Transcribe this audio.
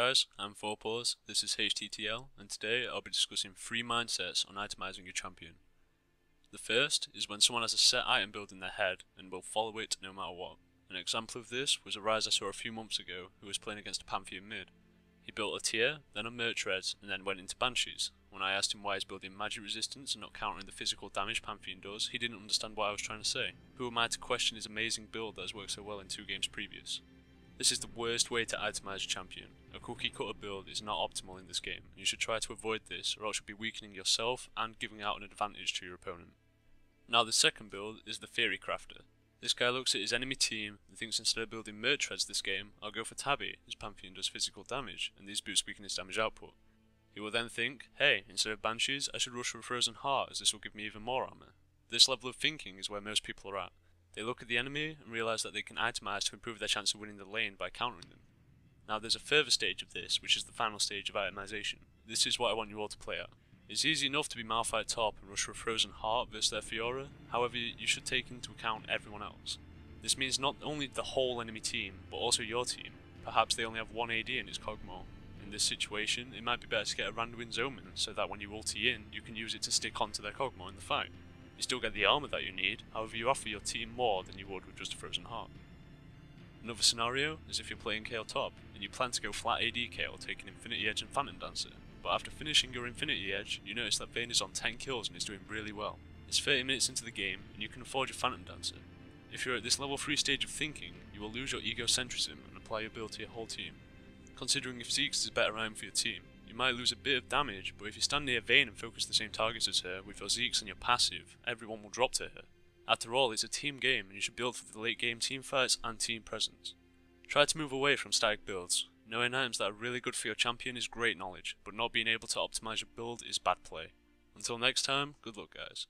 guys, I'm 4paws, this is HTTL, and today I'll be discussing 3 mindsets on itemizing your champion. The first is when someone has a set item build in their head and will follow it no matter what. An example of this was a Rise I saw a few months ago who was playing against a Pantheon mid. He built a tier, then a merch res, and then went into Banshees. When I asked him why he's building magic resistance and not countering the physical damage Pantheon does, he didn't understand what I was trying to say. Who am I to question his amazing build that has worked so well in 2 games previous? This is the worst way to itemize your champion. A cookie cutter build is not optimal in this game, and you should try to avoid this or else you'll be weakening yourself and giving out an advantage to your opponent. Now the second build is the Theory Crafter. This guy looks at his enemy team and thinks instead of building merch res this game, I'll go for Tabby, as Pantheon does physical damage, and these boost weaken his damage output. He will then think, hey, instead of Banshees, I should rush for a Frozen Heart as this will give me even more armor. This level of thinking is where most people are at. They look at the enemy and realise that they can itemize to improve their chance of winning the lane by countering them. Now there's a further stage of this, which is the final stage of itemization. This is what I want you all to play at. It's easy enough to be Malphite top and rush for a Frozen Heart versus their Fiora, however you should take into account everyone else. This means not only the whole enemy team, but also your team. Perhaps they only have 1 AD in his Kog'Maw. In this situation, it might be better to get a Randuin's Omen, so that when you ulti in, you can use it to stick onto their Kog'Maw in the fight. You still get the armor that you need, however you offer your team more than you would with just a Frozen Heart. Another scenario is if you're playing Kayle top, and you plan to go flat AD Kayle taking Infinity Edge and Phantom Dancer, but after finishing your Infinity Edge, you notice that Vayne is on 10 kills and is doing really well. It's 30 minutes into the game, and you can afford your Phantom Dancer. If you're at this level 3 stage of thinking, you will lose your egocentrism and apply your build to your whole team. Considering if Zeke's is a better item for your team, you might lose a bit of damage, but if you stand near Vayne and focus the same targets as her with your Zeke's and your passive, everyone will drop to her. After all, it's a team game and you should build for the late game team fights and team presence. Try to move away from static builds. Knowing items that are really good for your champion is great knowledge, but not being able to optimize your build is bad play. Until next time, good luck guys.